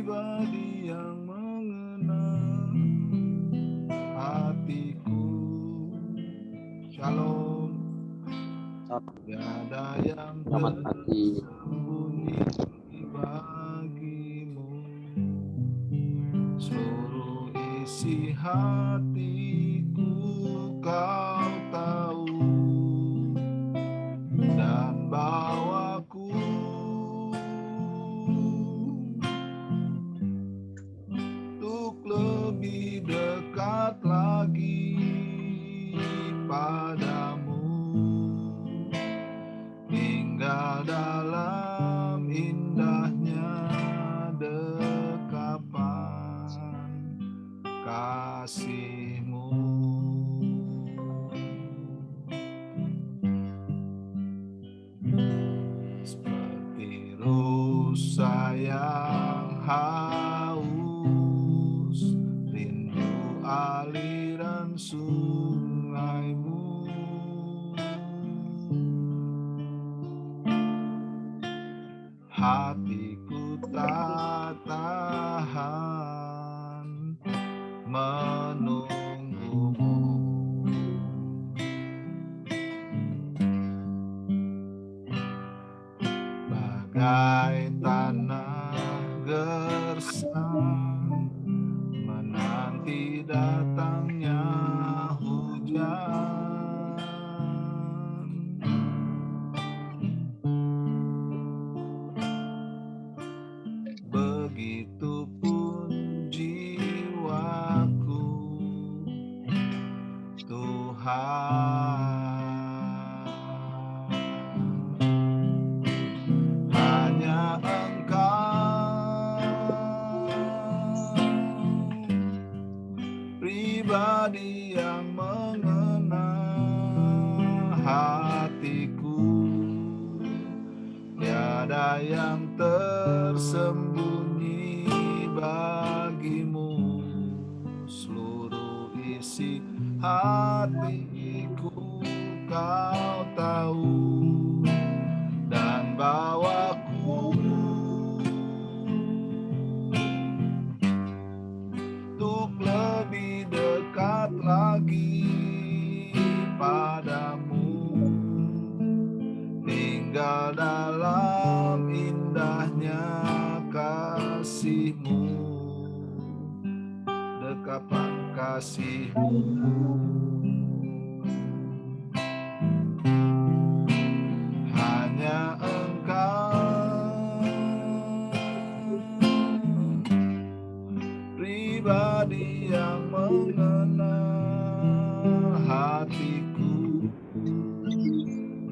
pribadi yang mengenal hatiku. Shalom. Tiada yang Selamat pagi. tersembunyi bagimu. Seluruh isi hatiku kau tahu, dan bawaku untuk lebih dekat lagi padamu, tinggal dalam indahnya dekapan kasih-Mu. Seperti rusa yang haus, rindu aliran sungai-Mu. Hatiku tak tahan menunggu-Mu. Bagai tanah gersang menanti datangnya hujan, begitupun jiwaku, Tuhan. Hanya Engkau pribadi yang mengenal hatiku. Tiada yang tersembunyi bagimu. Seluruh isi hatiku kau tahu, dan bawaku untuk lebih dekat lagi padamu, tinggal dalam indahnya kasih-Mu, dekapan kasih-Mu. Hanya Engkau pribadi yang mengenal hatiku.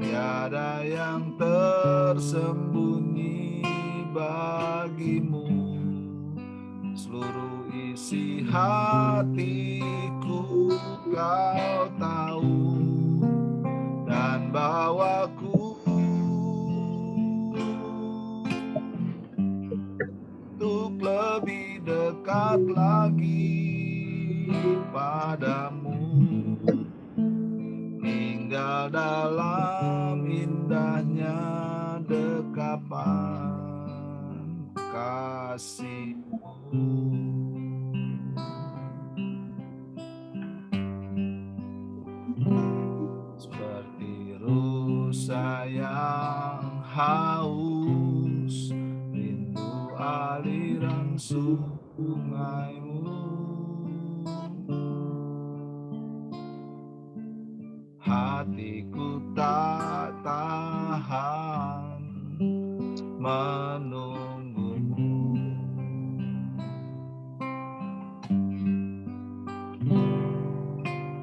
Tiada yang tersembunyi bagimu. Seluruh isi hatiku kau tahu, dan bawaku untuk lebih dekat lagi padamu, tinggal dalam indahnya dekapan kasih-Mu. Seperti rusa yang haus, rindu aliran sungai-Mu. Hatiku tak tahan menunggu-Mu.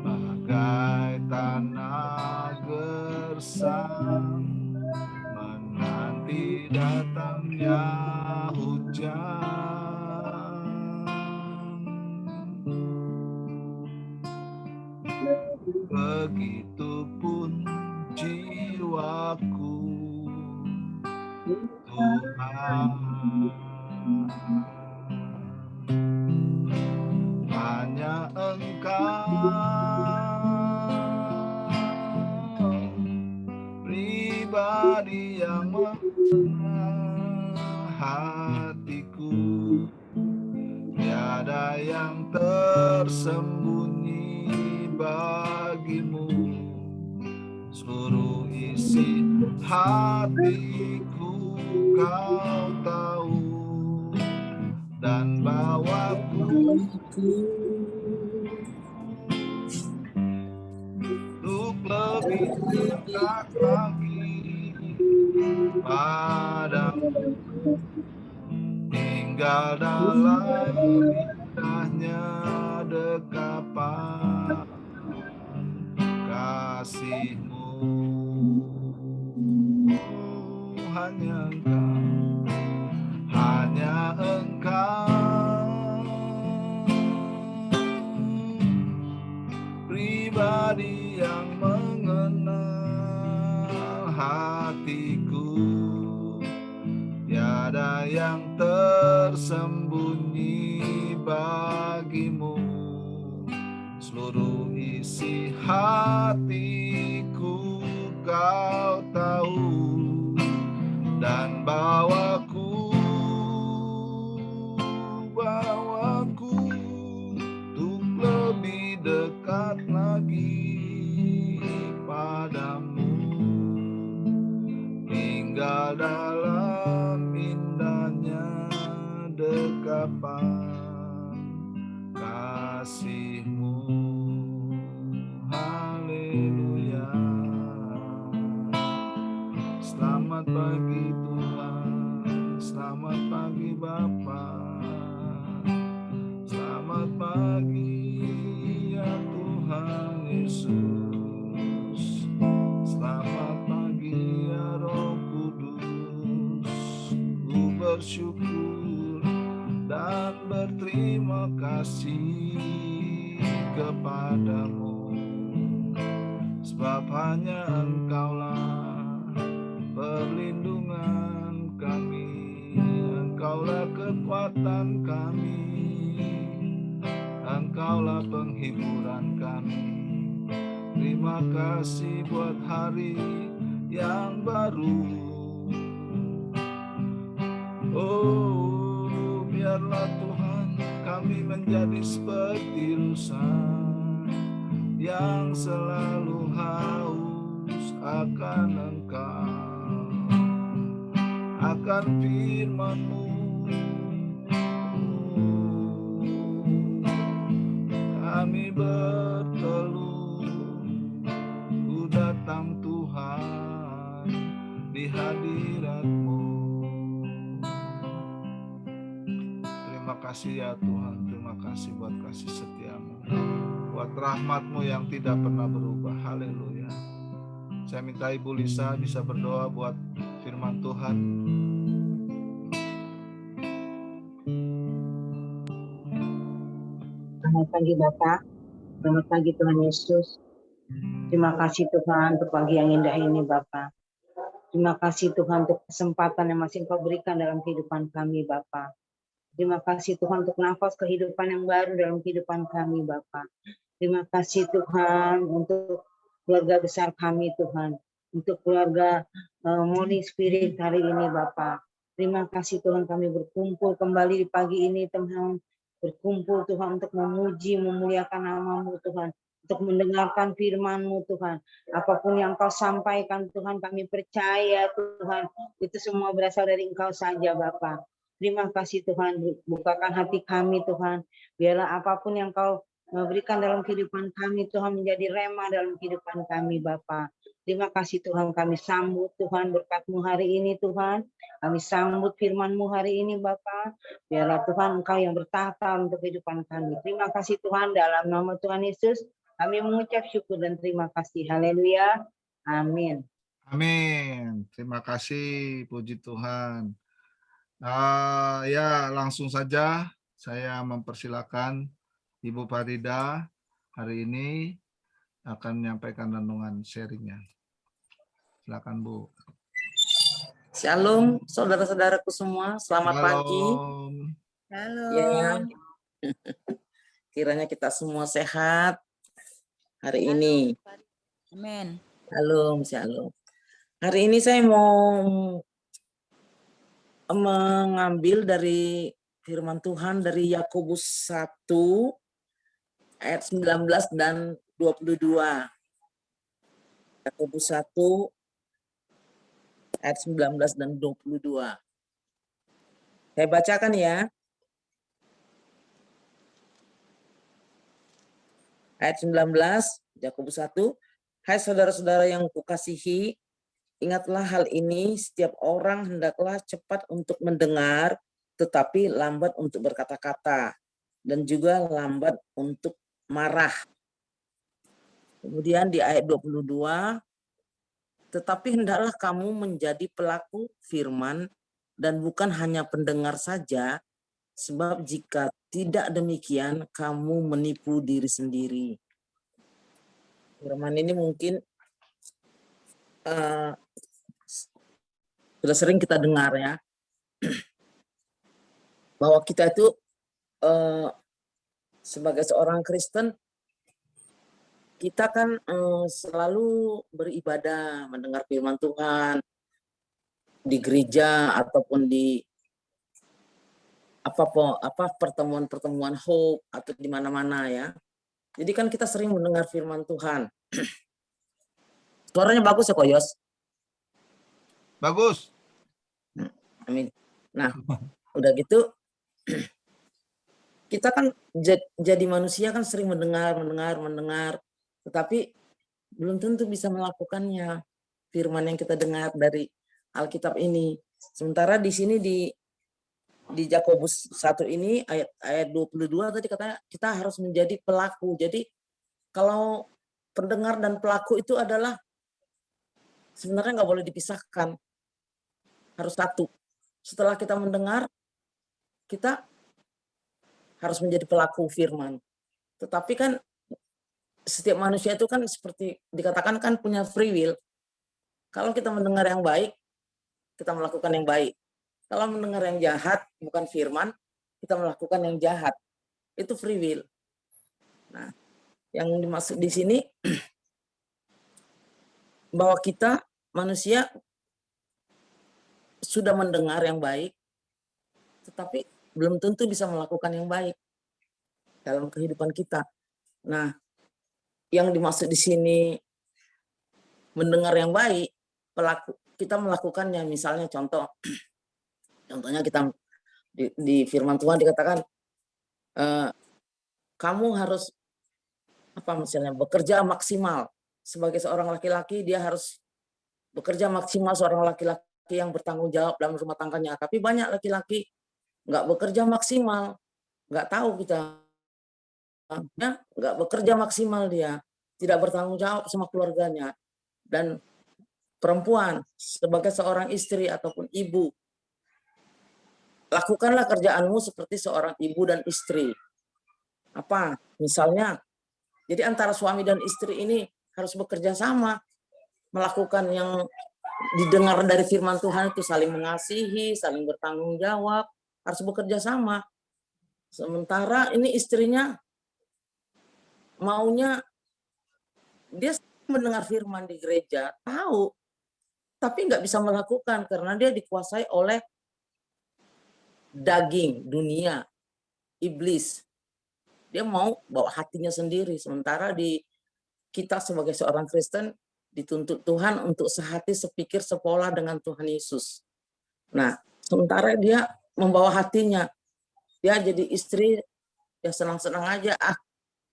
Bagai tanah gersang menanti datangnya hujan, begitupun jiwaku, Tuhan. Hanya Engkau pribadi yang mengenal hatiku. tersembunyi bagimu. Seluruh isi hatiku kau tahu, dan bawaku untuk lebih dekat lagi padamu, tinggal dalam indahnya dekapan kasih-Mu. Oh, hanya Engkau, pribadi yang mengenal hatiku. Tiada yang tersembunyi bagimu. Seluruh isi hatiku kau tahu, dan bawaku untuk lebih dekat lagi padamu, tinggal dalam indahnya dekapan kasih-Mu. Haleluya. Selamat pagi Tuhan, selamat pagi Bapa, selamat pagi ya Tuhan Yesus, selamat pagi ya Roh Kudus. Ku bersyukur dan berterima kasih kepadamu, sebab hanya Engkaulah perlindungan kami, Engkaulah kekuatan kami, Engkaulah penghiburan kami. Terima kasih buat hari yang baru. Oh, biarlah Tuhan kami menjadi seperti rusa yang selalu haus akan Engkau, akan firman-Mu. Kami berteluh, ku datang Tuhan di hadirat-Mu. Terima kasih ya Tuhan, terima kasih buat kasih setia-Mu, buat rahmat-Mu yang tidak pernah berubah. Haleluya. Saya minta Ibu Lisa bisa berdoa buat firman Tuhan. Selamat pagi Bapak, selamat pagi Tuhan Yesus. Terima kasih Tuhan untuk pagi yang indah ini Bapak. Terima kasih Tuhan untuk kesempatan yang masih Engkau berikan dalam kehidupan kami Bapak. Terima kasih Tuhan untuk nafas kehidupan yang baru dalam kehidupan kami Bapak. Terima kasih Tuhan untuk keluarga besar kami Tuhan, untuk keluarga Morning Spirit hari ini Bapak. Terima kasih Tuhan kami berkumpul kembali di pagi ini Tuhan, berkumpul Tuhan untuk memuji, memuliakan nama-Mu Tuhan, untuk mendengarkan firman-Mu Tuhan. Apapun yang Kau sampaikan Tuhan, kami percaya Tuhan, itu semua berasal dari Engkau saja Bapak. Terima kasih Tuhan, bukakan hati kami Tuhan, biarlah apapun yang Kau berikan dalam kehidupan kami Tuhan menjadi rema dalam kehidupan kami Bapa. Terima kasih Tuhan, kami sambut Tuhan berkat-Mu hari ini Tuhan. Kami sambut firman-Mu hari ini Bapa. Biarlah Tuhan Engkau yang bertata untuk kehidupan kami. Terima kasih Tuhan, dalam nama Tuhan Yesus kami mengucap syukur dan terima kasih. Haleluya. Amin. Amin. Terima kasih, puji Tuhan. Ya, langsung saja saya mempersilakan Ibu Farida hari ini akan menyampaikan renungan sharingnya. Silakan Bu. Shalom, saudara-saudaraku semua. Selamat pagi. Halo. Ya, kiranya kita semua sehat hari ini. Amin. Shalom. Hari ini saya mau mengambil dari firman Tuhan dari Yakobus 1 ayat 19 dan 22. Yakobus 1 ayat 19 dan 22. Saya bacakan ya. Ayat 19, Yakobus 1. Hai saudara-saudara yang kukasihi, ingatlah hal ini, setiap orang hendaklah cepat untuk mendengar, tetapi lambat untuk berkata-kata, dan juga lambat untuk marah. Kemudian di ayat 22, tetapi hendaklah kamu menjadi pelaku firman dan bukan hanya pendengar saja, sebab jika tidak demikian, kamu menipu diri sendiri. Firman ini mungkin sudah sering kita dengar ya, bahwa kita itu sebagai seorang Kristen, kita kan selalu beribadah, mendengar firman Tuhan di gereja ataupun di pertemuan-pertemuan hope atau di mana-mana ya. Jadi kan kita sering mendengar firman Tuhan. Suaranya bagus ya, Koyos? Bagus. Amin. Nah, udah gitu, kita kan jadi manusia kan sering mendengar, tetapi belum tentu bisa melakukannya firman yang kita dengar dari Alkitab ini. Sementara di sini di Yakobus 1 ini ayat 22 tadi katanya kita harus menjadi pelaku. Jadi kalau pendengar dan pelaku itu adalah sebenarnya nggak boleh dipisahkan, harus satu. Setelah kita mendengar, kita harus menjadi pelaku firman. Tetapi kan setiap manusia itu kan seperti dikatakan kan punya free will. Kalau kita mendengar yang baik, kita melakukan yang baik. Kalau mendengar yang jahat, bukan firman, kita melakukan yang jahat. Itu free will. Nah, yang dimaksud di sini bahwa kita manusia sudah mendengar yang baik, tetapi belum tentu bisa melakukan yang baik dalam kehidupan kita. Nah, yang dimaksud di sini mendengar yang baik, kita melakukannya. Misalnya contohnya kita di firman Tuhan dikatakan kamu harus misalnya bekerja maksimal. Sebagai seorang laki-laki dia harus bekerja maksimal, seorang laki-laki yang bertanggung jawab dalam rumah tangganya. Tapi banyak laki-laki nggak bekerja maksimal, nggak tahu kita, ya, nggak bekerja maksimal, dia tidak bertanggung jawab sama keluarganya. Dan perempuan sebagai seorang istri ataupun ibu, lakukanlah kerjaanmu seperti seorang ibu dan istri. Misalnya, jadi antara suami dan istri ini harus bekerja sama, melakukan yang didengar dari firman Tuhan itu, saling mengasihi, saling bertanggung jawab, harus bekerja sama. Sementara ini istrinya maunya, dia mendengar firman di gereja, tahu, tapi nggak bisa melakukan karena dia dikuasai oleh daging, dunia, iblis. Dia mau bawa hatinya sendiri. Sementara kita sebagai seorang Kristen dituntut Tuhan untuk sehati, sepikir, sepola dengan Tuhan Yesus. Nah, sementara dia membawa hatinya, dia jadi istri, ya senang-senang aja,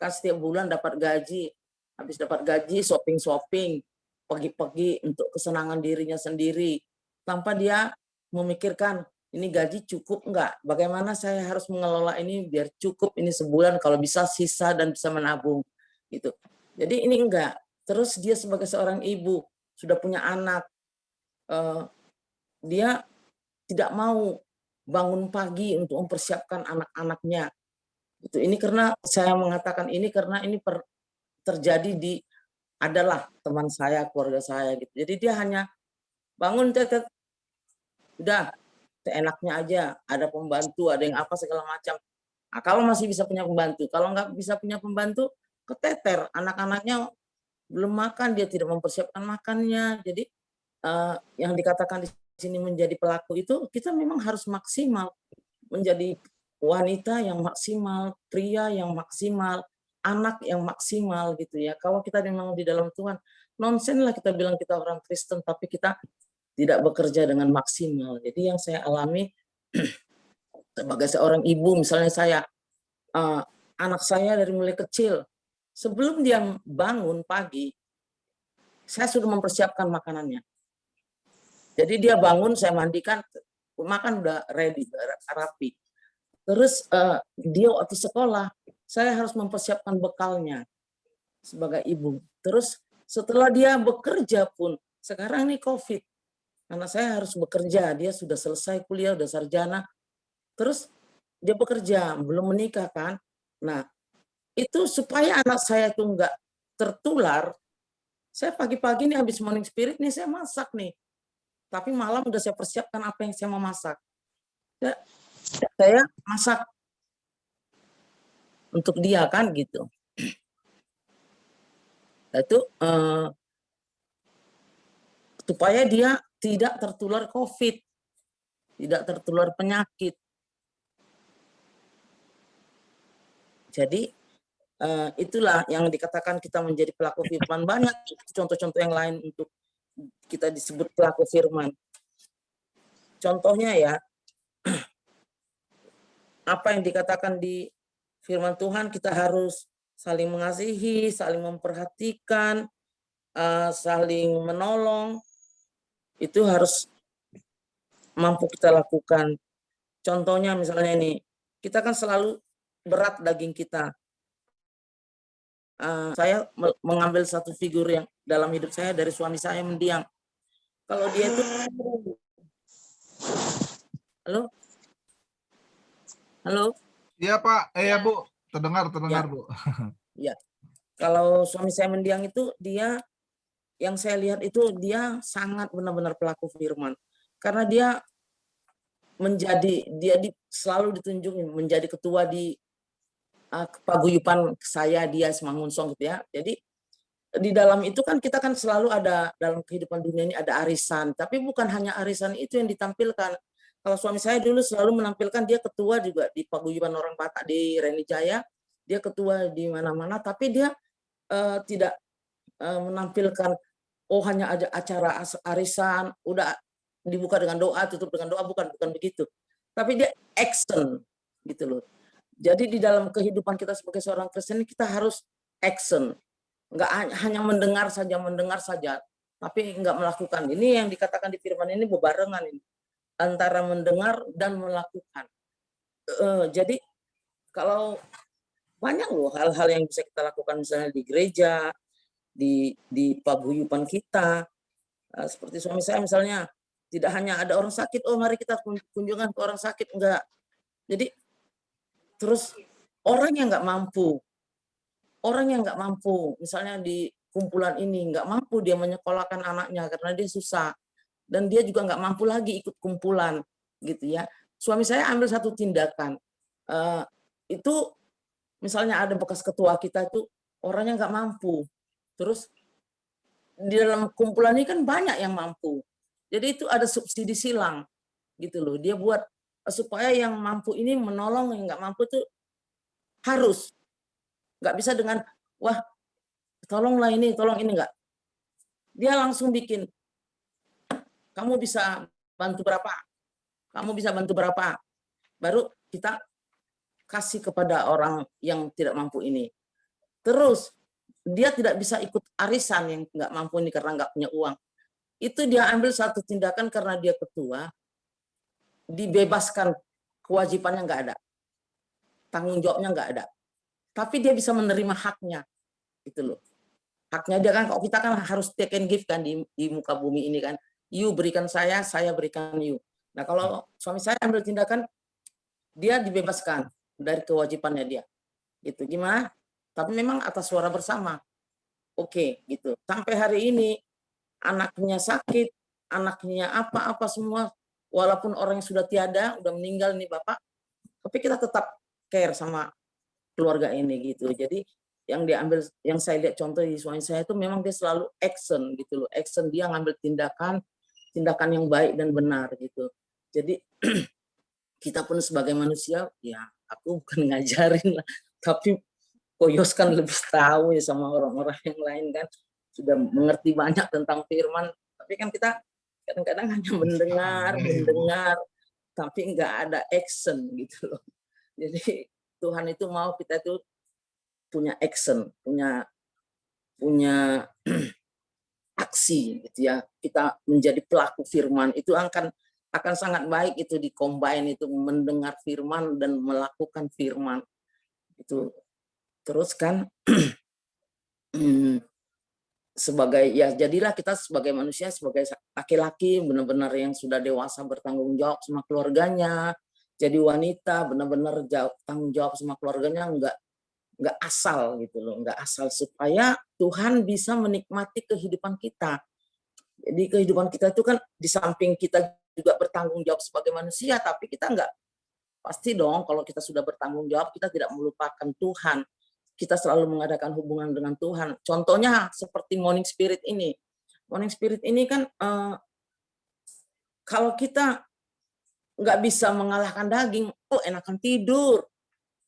kan setiap bulan dapat gaji, habis dapat gaji shopping, pergi-pergi untuk kesenangan dirinya sendiri, tanpa dia memikirkan ini gaji cukup enggak, bagaimana saya harus mengelola ini biar cukup ini sebulan, kalau bisa sisa dan bisa menabung gitu. Jadi ini enggak. Terus dia sebagai seorang ibu sudah punya anak, dia tidak mau bangun pagi untuk mempersiapkan anak-anaknya. Ini karena saya mengatakan ini karena ini terjadi adalah teman saya, keluarga saya gitu. Jadi dia hanya bangun udah seenaknya aja, ada pembantu, ada yang apa segala macam. Nah, kalau masih bisa punya pembantu, kalau nggak bisa punya pembantu, keteter, anak-anaknya belum makan, dia tidak mempersiapkan makannya. Jadi yang dikatakan di sini menjadi pelaku itu, kita memang harus maksimal menjadi wanita yang maksimal, pria yang maksimal, anak yang maksimal gitu ya. Kalau kita memang di dalam Tuhan, nonsen lah kita bilang kita orang Kristen, tapi kita tidak bekerja dengan maksimal. Jadi yang saya alami sebagai seorang ibu, misalnya saya, anak saya dari mulai kecil, sebelum dia bangun pagi, saya sudah mempersiapkan makanannya. Jadi dia bangun, saya mandikan, makan udah ready, rapi. Terus dia waktu sekolah, saya harus mempersiapkan bekalnya sebagai ibu. Terus setelah dia bekerja pun, sekarang ini COVID, karena saya harus bekerja, dia sudah selesai kuliah, udah sarjana, terus dia bekerja, belum menikah kan. Nah, itu supaya anak saya tuh nggak tertular, saya pagi-pagi nih habis morning spirit nih saya masak nih. Tapi malam udah saya persiapkan apa yang saya mau masak. Saya masak untuk dia kan gitu. Itu supaya dia tidak tertular COVID, tidak tertular penyakit. Jadi itulah yang dikatakan kita menjadi pelaku firman. Banyak contoh-contoh yang lain untuk kita disebut pelaku firman. Contohnya ya, apa yang dikatakan di firman Tuhan, kita harus saling mengasihi, saling memperhatikan, saling menolong. Itu harus mampu kita lakukan. Contohnya misalnya ini, kita kan selalu berat daging kita. Saya mengambil satu figur yang dalam hidup saya dari suami saya mendiang. Kalau dia itu, halo, Iya Pak, ya Bu, terdengar ya. Bu. Ya, kalau suami saya mendiang itu dia, yang saya lihat itu dia sangat benar-benar pelaku firman, karena dia selalu ditunjuk menjadi ketua di paguyuban saya, dia Semangunsong gitu ya. Jadi di dalam itu kan kita kan selalu ada dalam kehidupan dunia ini ada arisan, tapi bukan hanya arisan itu yang ditampilkan. Kalau suami saya dulu selalu menampilkan dia ketua juga di paguyuban orang Batak di Reni Jaya, dia ketua di mana-mana, tapi dia tidak menampilkan hanya ada acara arisan, udah dibuka dengan doa, tutup dengan doa, bukan begitu. Tapi dia action gitu loh. Jadi di dalam kehidupan kita sebagai seorang Kristen kita harus action, nggak hanya mendengar saja, tapi nggak melakukan. Ini yang dikatakan di firman ini bebarengan ini antara mendengar dan melakukan. Jadi kalau banyak loh hal-hal yang bisa kita lakukan misalnya di gereja, di paguyuban kita, seperti suami saya misalnya tidak hanya ada orang sakit, mari kita kunjungan ke orang sakit, enggak. Jadi terus orang yang nggak mampu, misalnya di kumpulan ini nggak mampu dia menyekolahkan anaknya karena dia susah, dan dia juga nggak mampu lagi ikut kumpulan gitu ya. Suami saya ambil satu tindakan, itu misalnya ada bekas ketua kita itu orangnya nggak mampu, terus di dalam kumpulan ini kan banyak yang mampu, jadi itu ada subsidi silang gitu loh. Dia buat supaya yang mampu ini menolong yang nggak mampu tuh harus, nggak bisa dengan wah tolonglah ini, tolong ini, enggak. Dia langsung bikin, kamu bisa bantu berapa? Kamu bisa bantu berapa? Baru kita kasih kepada orang yang tidak mampu ini. Terus dia tidak bisa ikut arisan yang nggak mampu ini karena nggak punya uang. Itu dia ambil satu tindakan karena dia ketua, dibebaskan, kewajibannya nggak ada, tanggung jawabnya nggak ada. Tapi dia bisa menerima haknya, itu loh. Haknya dia kan, kalau kita kan harus take and give kan di muka bumi ini kan. You berikan saya berikan you. Nah kalau suami saya ambil tindakan, dia dibebaskan dari kewajibannya dia. Gitu, gimana? Tapi memang atas suara bersama. Oke, gitu. Sampai hari ini, anaknya sakit, anaknya apa-apa semua, walaupun orang yang sudah tiada, udah meninggal nih Bapak, tapi kita tetap care sama keluarga ini gitu. Jadi yang diambil, yang saya lihat contoh di suami saya itu memang dia selalu action gitu loh. Action, dia ngambil tindakan yang baik dan benar gitu. Jadi kita pun sebagai manusia, ya aku bukan ngajarin lah, tapi Koyos kan lebih tahu ya sama orang-orang yang lain kan, sudah mengerti banyak tentang firman, tapi kan kita kadang-kadang hanya Ya, Ibu. mendengar, tapi nggak ada action gitu loh. Jadi Tuhan itu mau kita itu punya action, punya aksi gitu ya. Kita menjadi pelaku firman itu akan sangat baik itu di-combine itu mendengar firman dan melakukan firman. Itu terus kan sebagai ya jadilah kita sebagai manusia, sebagai laki-laki benar-benar yang sudah dewasa bertanggung jawab sama keluarganya. Jadi wanita benar-benar tanggung jawab sama keluarganya, nggak asal gitu loh, nggak asal, supaya Tuhan bisa menikmati kehidupan kita. Jadi kehidupan kita itu kan di samping kita juga bertanggung jawab sebagai manusia, tapi kita nggak pasti dong kalau kita sudah bertanggung jawab kita tidak melupakan Tuhan. Kita selalu mengadakan hubungan dengan Tuhan. Contohnya seperti Morning Spirit ini. Morning Spirit ini kan kalau kita nggak bisa mengalahkan daging, enakan tidur,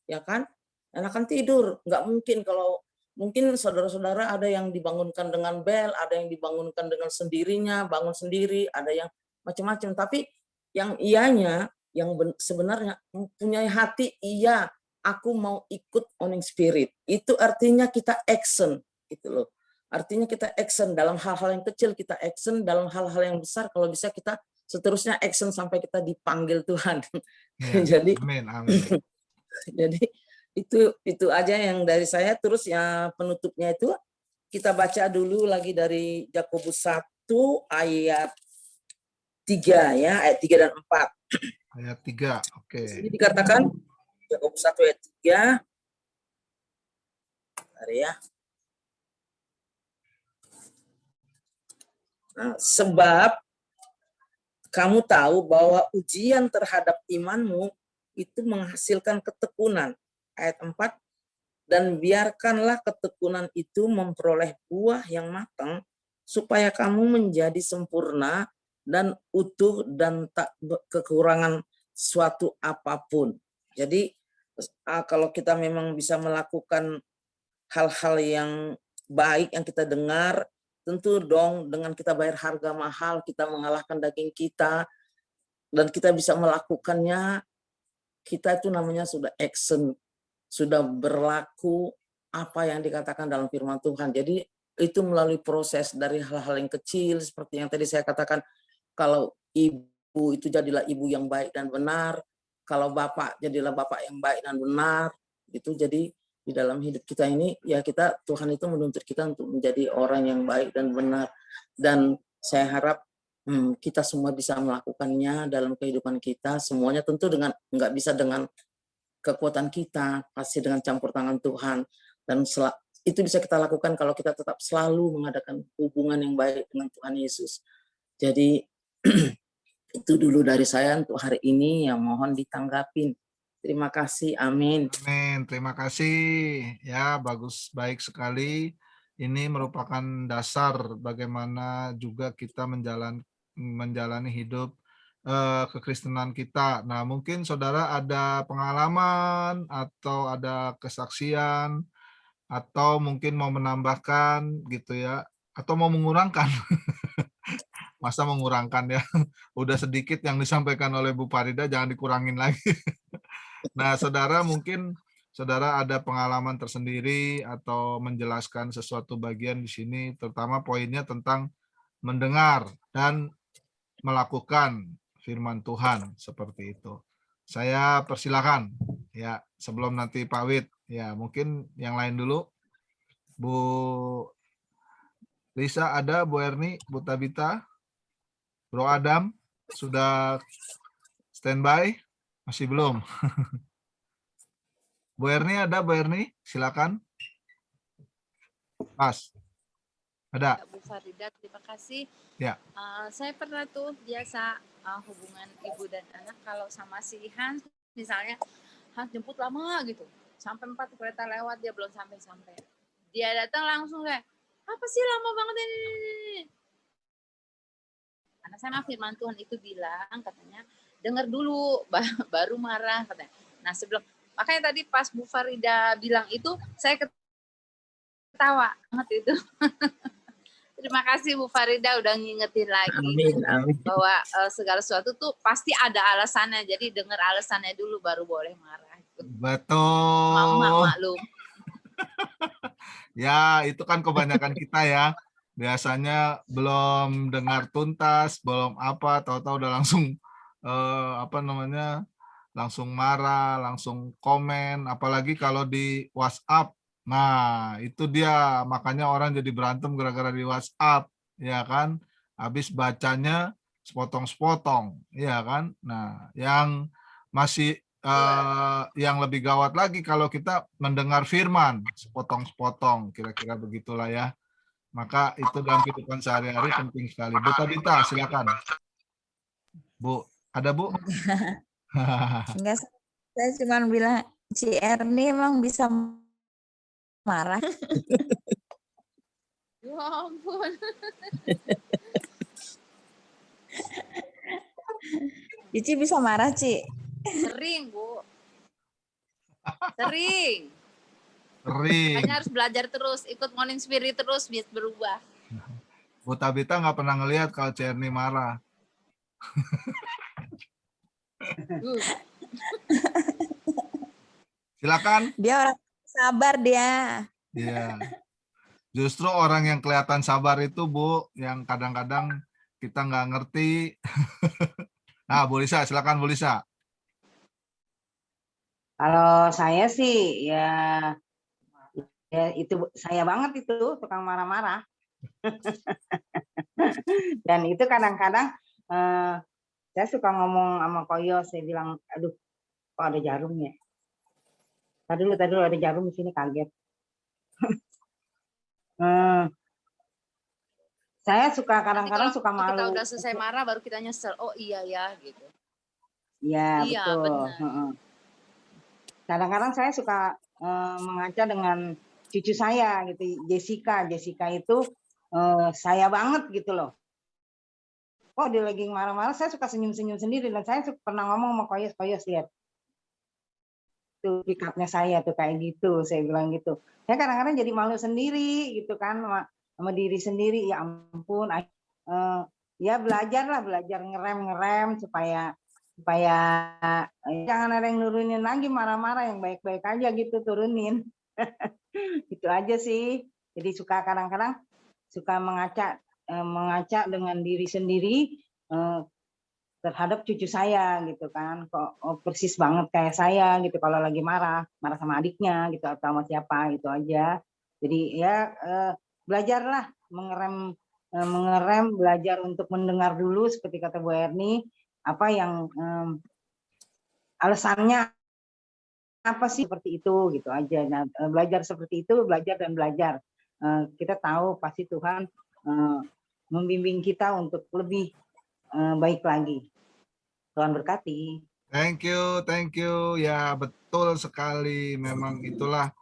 ya kan? Enakan tidur. Nggak mungkin kalau mungkin saudara-saudara ada yang dibangunkan dengan bel, ada yang dibangunkan dengan sendirinya, bangun sendiri, ada yang macam-macam. Tapi yang ianya, yang sebenarnya mempunyai hati, iya, aku mau ikut Morning Spirit. Itu artinya kita action, gitu loh. Artinya kita action dalam hal-hal yang kecil, kita action dalam hal-hal yang besar. Kalau bisa kita seterusnya action sampai kita dipanggil Tuhan. Ya, Jadi, amin, amin. jadi itu aja yang dari saya. Terus ya penutupnya itu kita baca dulu lagi dari Yakobus 1 ayat 3 ya, ayat 3 dan 4. Ayat 3, oke. Ini dikatakan Yakobus 1 ayat 3. Bentar ya. Nah, sebab kamu tahu bahwa ujian terhadap imanmu itu menghasilkan ketekunan. Ayat 4. Dan biarkanlah ketekunan itu memperoleh buah yang matang, supaya kamu menjadi sempurna dan utuh dan tak kekurangan suatu apapun. Jadi kalau kita memang bisa melakukan hal-hal yang baik yang kita dengar, tentu dong dengan kita bayar harga mahal, kita mengalahkan daging kita, dan kita bisa melakukannya, kita itu namanya sudah action, sudah berlaku apa yang dikatakan dalam firman Tuhan. Jadi itu melalui proses dari hal-hal yang kecil, seperti yang tadi saya katakan, kalau ibu itu jadilah ibu yang baik dan benar, kalau bapak jadilah bapak yang baik dan benar, itu jadi di dalam hidup kita ini, ya kita, Tuhan itu menuntut kita untuk menjadi orang yang baik dan benar. Dan saya harap kita semua bisa melakukannya dalam kehidupan kita, semuanya tentu dengan nggak bisa dengan kekuatan kita, pasti dengan campur tangan Tuhan. Dan itu bisa kita lakukan kalau kita tetap selalu mengadakan hubungan yang baik dengan Tuhan Yesus. Jadi itu dulu dari saya untuk hari ini, yang mohon ditanggapin. Terima kasih, amin. Amin, terima kasih. Ya, bagus, baik sekali. Ini merupakan dasar bagaimana juga kita menjalani hidup kekristenan kita. Nah, mungkin saudara ada pengalaman atau ada kesaksian atau mungkin mau menambahkan gitu ya, atau mau mengurangkan. Masa mengurangkan ya, udah sedikit yang disampaikan oleh Bu Farida, jangan dikurangin lagi. Nah, saudara mungkin saudara ada pengalaman tersendiri atau menjelaskan sesuatu bagian di sini, terutama poinnya tentang mendengar dan melakukan firman Tuhan seperti itu. Saya persilakan ya, sebelum nanti Pak Wid, ya mungkin yang lain dulu. Bu Lisa ada, Bu Erni, Bu Tabita, Bro Adam sudah standby? Masih belum? Bu Erni ada, Bu Erni? Silakan. Mas, ada? Bu Farida, terima kasih. Ya. Saya pernah tuh biasa hubungan ibu dan anak kalau sama si Hans, misalnya Hans jemput lama gitu, sampai 4 kereta lewat dia belum sampai-sampai. Dia datang langsung kayak, apa sih lama banget ini? Karena saya firman Tuhan itu bilang, katanya dengar dulu baru marah katanya. Nah, sebelum makanya tadi pas Bu Farida bilang itu saya ketawa banget itu. Terima kasih Bu Farida udah ngingetin lagi Amin, amin. bahwa segala sesuatu tuh pasti ada alasannya. Jadi dengar alasannya dulu baru boleh marah. Betul. Mama maklum. Ya, itu kan kebanyakan kita ya. Biasanya belum dengar tuntas, belum apa, tahu-tahu udah langsung apa namanya? Langsung marah, langsung komen, apalagi kalau di WhatsApp. Nah, itu dia makanya orang jadi berantem gara-gara di WhatsApp, ya kan? Habis bacanya sepotong-sepotong, ya kan? Nah, yang masih yang lebih gawat lagi kalau kita mendengar firman sepotong-sepotong, kira-kira begitulah ya. Maka itu dalam kehidupan sehari-hari penting sekali. Bu Tabita, silakan. Bu, ada Bu? Enggak, saya cuma bilang si Erni emang bisa marah. Ya ampun. Cici bisa marah, Ci? Sering, Bu. Sering. Sering. Makanya harus belajar terus, ikut morning spirit terus biar berubah. Bu Tabita nggak pernah ngelihat kalau Cerny marah. Silakan. Dia orang sabar dia. Iya. Justru orang yang kelihatan sabar itu, Bu, yang kadang-kadang kita nggak ngerti. Nah, Bu Lisa, silakan Bu Lisa. Kalau saya sih ya itu saya banget itu tukang marah-marah. Dan itu kadang-kadang saya suka ngomong sama Koyo, saya bilang, aduh, kok ada jarum ya? Tadi dulu ada jarum di sini, kaget. Saya suka kadang-kadang suka malu. Kita udah selesai marah baru kita nyesel. Oh iya ya gitu. Ya, Iya, betul. benar. Kadang-kadang saya suka mengaca dengan cucu saya gitu, Jessica. Jessica itu saya banget gitu loh. Kok dia lagi marah-marah, saya suka senyum-senyum sendiri, dan saya pernah ngomong sama Koyos, lihat tuh sikapnya saya tuh kayak gitu, saya bilang gitu. Saya kadang-kadang jadi malu sendiri gitu kan sama diri sendiri. Ya ampun, ya belajar ngerem supaya jangan ada yang nurunin lagi, marah-marah, yang baik-baik aja gitu turunin. Itu aja sih. Jadi suka kadang-kadang suka mengaca dengan diri sendiri terhadap cucu saya gitu kan, kok persis banget kayak saya gitu kalau lagi marah sama adiknya gitu atau sama siapa, itu aja. Jadi ya belajarlah mengerem, belajar untuk mendengar dulu seperti kata Bu Erni, apa yang alasannya apa sih seperti itu gitu aja. Nah, belajar seperti itu, belajar. Kita tahu pasti Tuhan membimbing kita untuk lebih baik lagi. Tuhan berkati. Thank you. Ya, betul sekali. Memang itulah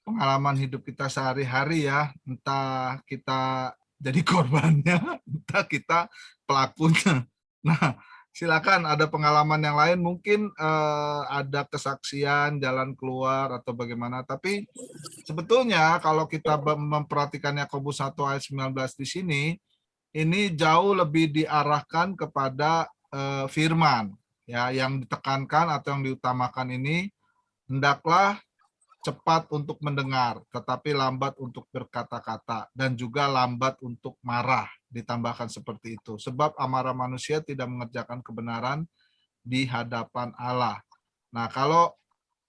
pengalaman hidup kita sehari-hari ya. Entah kita jadi korbannya, entah kita pelakunya. Nah, silakan ada pengalaman yang lain, mungkin ada kesaksian, jalan keluar atau bagaimana. Tapi sebetulnya kalau kita memperhatikan Yakobus 1 ayat 19 di sini, ini jauh lebih diarahkan kepada firman. Ya, yang ditekankan atau yang diutamakan ini, hendaklah cepat untuk mendengar, tetapi lambat untuk berkata-kata, dan juga lambat untuk marah, ditambahkan seperti itu. Sebab amarah manusia tidak mengerjakan kebenaran di hadapan Allah. Nah, kalau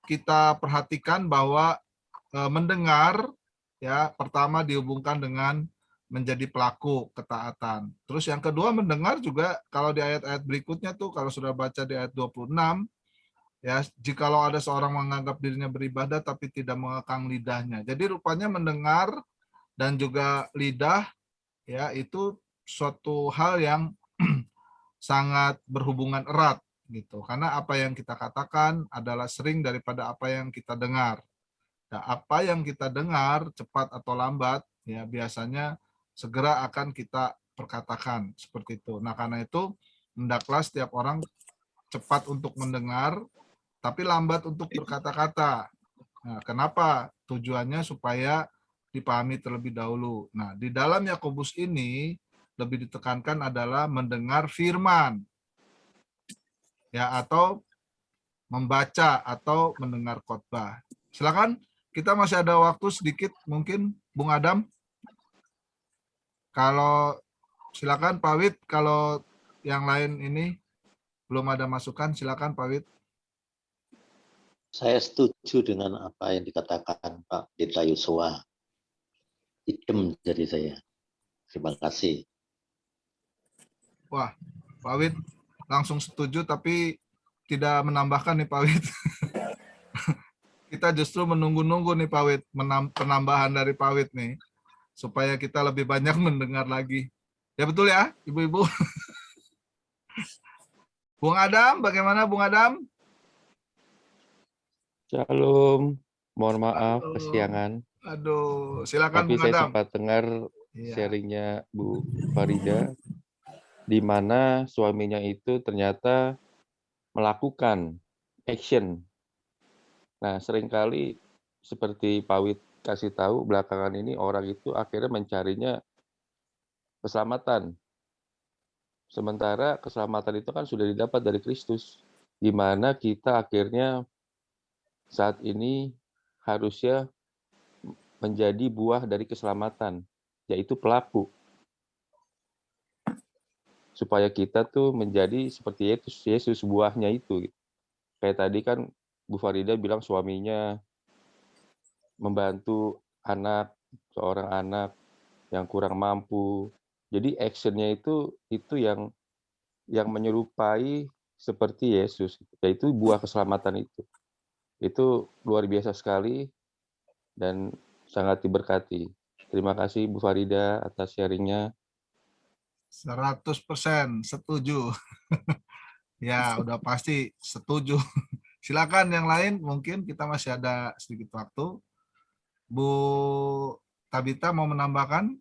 kita perhatikan bahwa mendengar, ya, pertama dihubungkan dengan menjadi pelaku ketaatan. Terus yang kedua, mendengar juga kalau di ayat-ayat berikutnya tuh, kalau sudah baca di ayat 26, ya, jikalau ada seorang menganggap dirinya beribadah tapi tidak mengekang lidahnya. Jadi rupanya mendengar dan juga lidah, ya, itu suatu hal yang sangat berhubungan erat gitu. Karena apa yang kita katakan adalah sering daripada apa yang kita dengar. Nah, apa yang kita dengar cepat atau lambat, ya, biasanya segera akan kita perkatakan seperti itu. Nah, karena itu hendaklah setiap orang cepat untuk mendengar, tapi lambat untuk berkata-kata. Nah, kenapa? Tujuannya supaya dipahami terlebih dahulu. Nah, di dalam Yakobus ini lebih ditekankan adalah mendengar firman, ya, atau membaca atau mendengar khotbah. Silakan, kita masih ada waktu sedikit, mungkin Bung Adam. Kalau silakan Pak Wid, kalau yang lain ini belum ada masukan, silakan Pak Wid. Saya setuju dengan apa yang dikatakan Pak Pendeta Yosua. Idem dari saya. Terima kasih. Wah, Pak Wid langsung setuju tapi tidak menambahkan nih Pak Wid. Kita justru menunggu-nunggu nih Pak Wid, penambahan dari Pak Wid nih, supaya kita lebih banyak mendengar lagi. Ya betul ya, Ibu-ibu? Bung Adam, bagaimana Bung Adam? Shalom, mohon maaf Aduh. kesiangan. Aduh, silakan Tapi Bung saya Adam. sempat dengar Iya. sharingnya Bu Farida, di mana suaminya itu ternyata melakukan action. Nah, seringkali seperti Pak Wid kasih tahu, belakangan ini orang itu akhirnya mencarinya keselamatan. Sementara keselamatan itu kan sudah didapat dari Kristus, di mana kita akhirnya saat ini harusnya menjadi buah dari keselamatan, yaitu pelaku. Supaya kita tuh menjadi seperti Yesus buahnya itu. Kayak tadi kan Bu Farida bilang suaminya membantu seorang anak yang kurang mampu. Jadi actionnya itu yang menyerupai seperti Yesus, yaitu buah keselamatan itu. Itu luar biasa sekali dan sangat diberkati. Terima kasih Bu Farida atas sharingnya. 100% setuju. Ya, udah pasti setuju. Silakan yang lain, mungkin kita masih ada sedikit waktu. Bu Tabita mau menambahkan?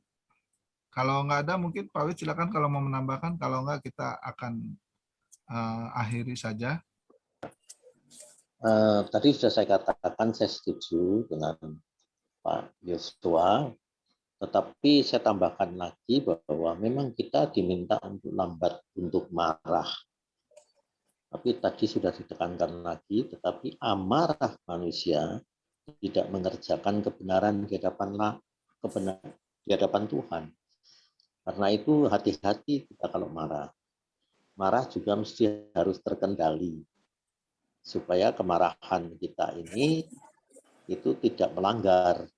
Kalau nggak ada, mungkin Pak Wid silakan kalau mau menambahkan. Kalau nggak, kita akan akhiri saja. Tadi sudah saya katakan saya setuju dengan Pak Yosua, tetapi saya tambahkan lagi bahwa memang kita diminta untuk lambat untuk marah. Tapi tadi sudah ditekankan lagi, tetapi amarah manusia tidak mengerjakan kebenaran di hadapan Tuhan. Karena itu hati-hati kita kalau marah. Marah juga mesti harus terkendali supaya kemarahan kita ini itu tidak melanggar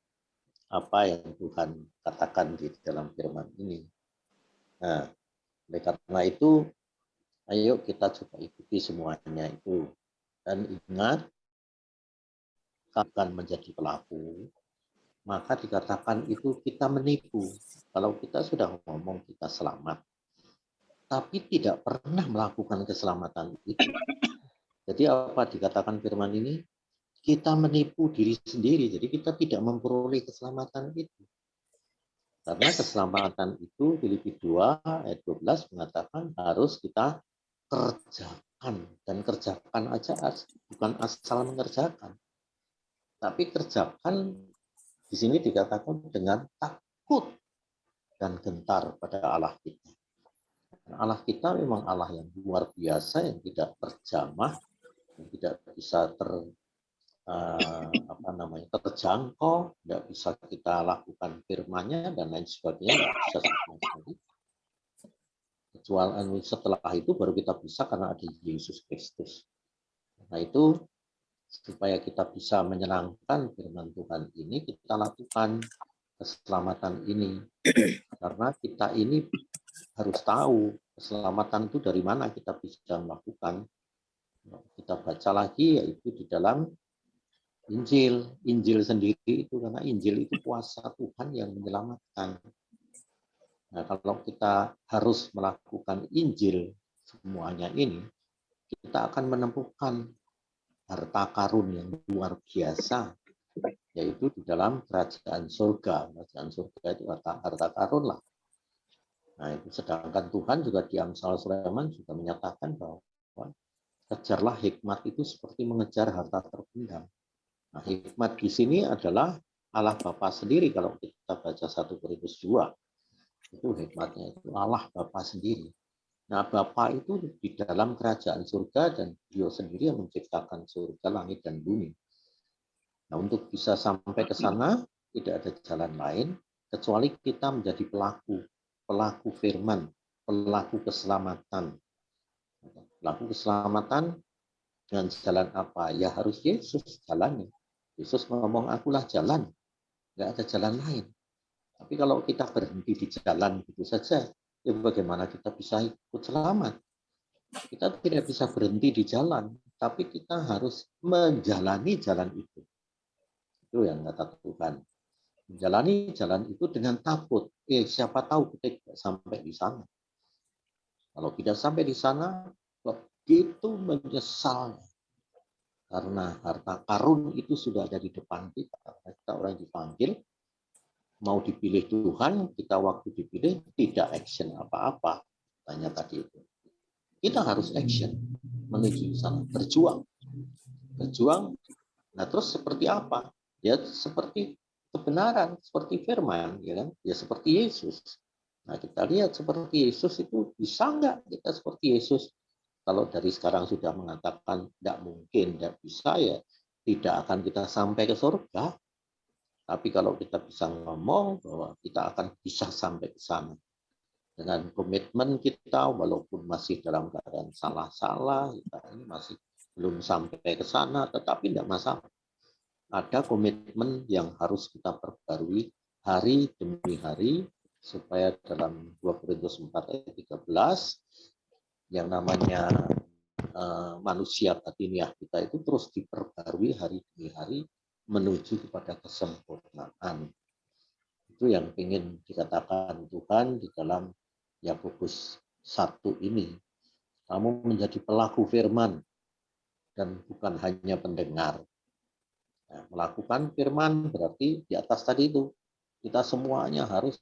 apa yang Tuhan katakan di dalam firman ini. Nah, oleh karena itu, ayo kita coba ikuti semuanya itu. Dan ingat, akan menjadi pelaku, maka dikatakan itu kita menipu. Kalau kita sudah ngomong kita selamat, tapi tidak pernah melakukan keselamatan itu. Jadi apa dikatakan firman ini? Kita menipu diri sendiri, jadi kita tidak memperoleh keselamatan itu. Karena keselamatan itu, Filipi 2 ayat 12 mengatakan harus kita kerjakan. Dan kerjakan aja, bukan asal mengerjakan. Tapi kerjakan di sini dikatakan dengan takut dan gentar pada Allah kita. Allah kita memang Allah yang luar biasa, yang tidak terjamah, yang tidak bisa terjangkau, tidak bisa kita lakukan firman-Nya dan lain sebagainya, tidak bisa sama sekali. Kecuali setelah itu baru kita bisa karena ada Yesus Kristus. Nah itu supaya kita bisa menyenangkan firman Tuhan ini, kita lakukan keselamatan ini. Karena kita ini harus tahu keselamatan itu dari mana kita bisa melakukan. Kita baca lagi yaitu di dalam Injil sendiri itu, karena Injil itu kuasa Tuhan yang menyelamatkan. Nah, kalau kita harus melakukan Injil semuanya ini, kita akan menemukan harta karun yang luar biasa, yaitu di dalam kerajaan surga. Kerajaan surga itu harta karun lah. Nah, itu sedangkan Tuhan juga di Amsal Sulaiman juga menyatakan bahwa kejarlah hikmat itu seperti mengejar harta terpendam. Nah, hikmat di sini adalah Allah Bapa sendiri. Kalau kita baca 1 Korintus 2, itu hikmatnya itu Allah Bapa sendiri. Nah, Bapa itu di dalam kerajaan surga dan Beliau sendiri yang menciptakan surga, langit, dan bumi. Nah, untuk bisa sampai ke sana, tidak ada jalan lain kecuali kita menjadi pelaku firman, pelaku keselamatan. Pelaku keselamatan dengan jalan apa? Ya harus Yesus jalani. Yesus ngomong, akulah jalan. Nggak ada jalan lain. Tapi kalau kita berhenti di jalan gitu saja, ya bagaimana kita bisa ikut selamat? Kita tidak bisa berhenti di jalan, tapi kita harus menjalani jalan itu. Itu yang kata Tuhan. Menjalani jalan itu dengan takut. Siapa tahu kita tidak sampai di sana. Kalau tidak sampai di sana, begitu menyesalnya. Karena harta karun itu sudah ada di depan kita. Kita orang dipanggil, mau dipilih Tuhan, kita waktu dipilih tidak action apa-apa. Tanya tadi itu. Kita harus action menuju sana, berjuang. Berjuang. Nah, terus seperti apa? Ya seperti kebenaran, seperti firman, ya kan? Ya seperti Yesus. Nah, kita lihat seperti Yesus itu bisa nggak kita seperti Yesus? Kalau dari sekarang sudah mengatakan tidak mungkin, tidak bisa, ya tidak akan kita sampai ke surga. Tapi kalau kita bisa ngomong bahwa kita akan bisa sampai ke sana. Dengan komitmen kita, walaupun masih dalam keadaan salah-salah, kita ini masih belum sampai ke sana, tetapi tidak masalah. Ada komitmen yang harus kita perbarui hari demi hari, supaya dalam 2 Korintus 4 ayat 13, yang namanya manusia batiniah kita itu terus diperbarui hari demi hari menuju kepada kesempurnaan. Itu yang ingin dikatakan Tuhan di dalam Yakobus 1 ini. Kamu menjadi pelaku firman dan bukan hanya pendengar. Nah, melakukan firman berarti di atas tadi itu kita semuanya harus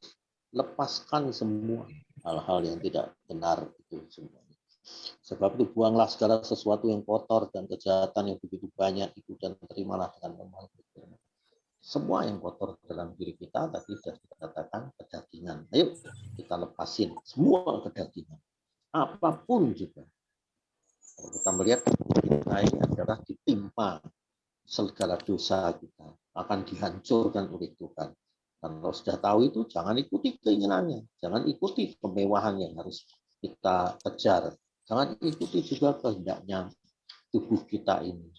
lepaskan semua hal-hal yang tidak benar itu semuanya. Sebab itu buanglah segala sesuatu yang kotor dan kejahatan yang begitu banyak itu, dan terimalah dengan lemah lembut. Semua yang kotor dalam diri kita tadi sudah dikatakan kedagingan. Ayo kita lepasin semua kedagingan. Apapun juga. Kalau kita melihat kita ini adalah ditimpa segala dosa kita, akan dihancurkan oleh Tuhan. Kalau sudah tahu itu, jangan ikuti keinginannya, jangan ikuti kemewahan yang harus kita kejar, jangan ikuti juga kehendaknya tubuh kita ini,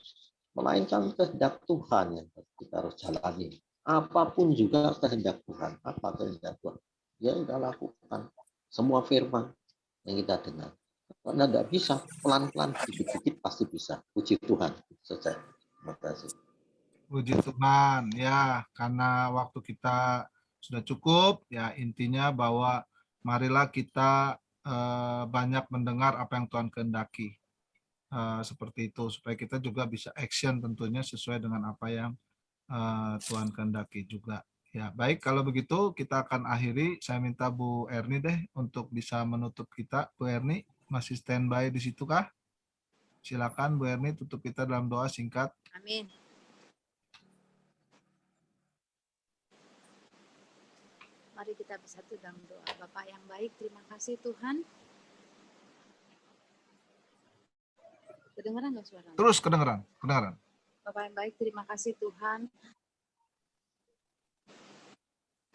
melainkan kehendak Tuhan yang kita harus jalani. Apapun juga kehendak Tuhan. Apa kehendak Tuhan? Ya kita lakukan semua firman yang kita dengar. Karena tidak bisa, pelan-pelan, dikit-dikit pasti bisa. Puji Tuhan. Selesai. Terima kasih. Puji Tuhan, ya, karena waktu kita sudah cukup, ya intinya bahwa marilah kita banyak mendengar apa yang Tuhan kehendaki. Seperti itu, supaya kita juga bisa action tentunya sesuai dengan apa yang Tuhan kehendaki juga. Ya, baik, kalau begitu kita akan akhiri. Saya minta Bu Erni deh untuk bisa menutup kita. Bu Erni, masih standby di situ kah? Silakan Bu Erni tutup kita dalam doa singkat. Amin. Mari kita bersatu dalam doa. Bapak yang baik, terima kasih Tuhan. Kedengeran nggak suara? Terus kedengeran. Bapak yang baik, terima kasih Tuhan.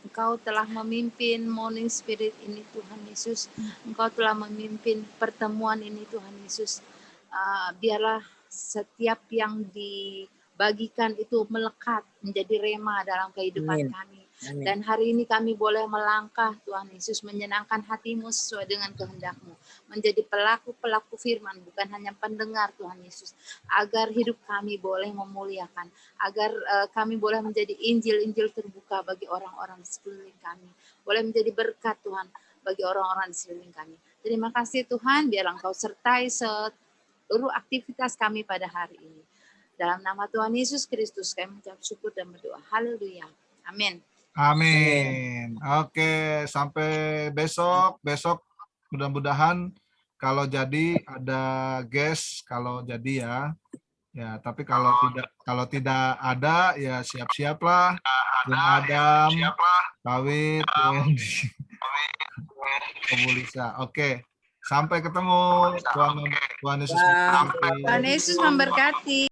Engkau telah memimpin Morning Spirit ini Tuhan Yesus. Engkau telah memimpin pertemuan ini Tuhan Yesus. Biarlah setiap yang dibagikan itu melekat menjadi rema dalam kehidupan kami. Amin. Dan hari ini kami boleh melangkah Tuhan Yesus, menyenangkan hatimu sesuai dengan kehendak-Mu. Menjadi pelaku-pelaku firman, bukan hanya pendengar Tuhan Yesus. Agar hidup kami boleh memuliakan. Agar kami boleh menjadi Injil-Injil terbuka bagi orang-orang di sekeliling kami. Boleh menjadi berkat Tuhan bagi orang-orang di sekeliling kami. Terima kasih Tuhan, biar Engkau sertai seluruh aktivitas kami pada hari ini. Dalam nama Tuhan Yesus Kristus kami mengucap syukur dan berdoa. Haleluya. Amin. Amin. Oke, sampai besok. Besok mudah-mudahan kalau jadi ada guest kalau jadi ya. Ya, tapi kalau tidak ada ya siap-siaplah. Bung Adam, Kawit, Wendy, Ibu Lisa. Oke. Sampai ketemu. Tuhan Yesus memberkati. Tuhan Yesus memberkati.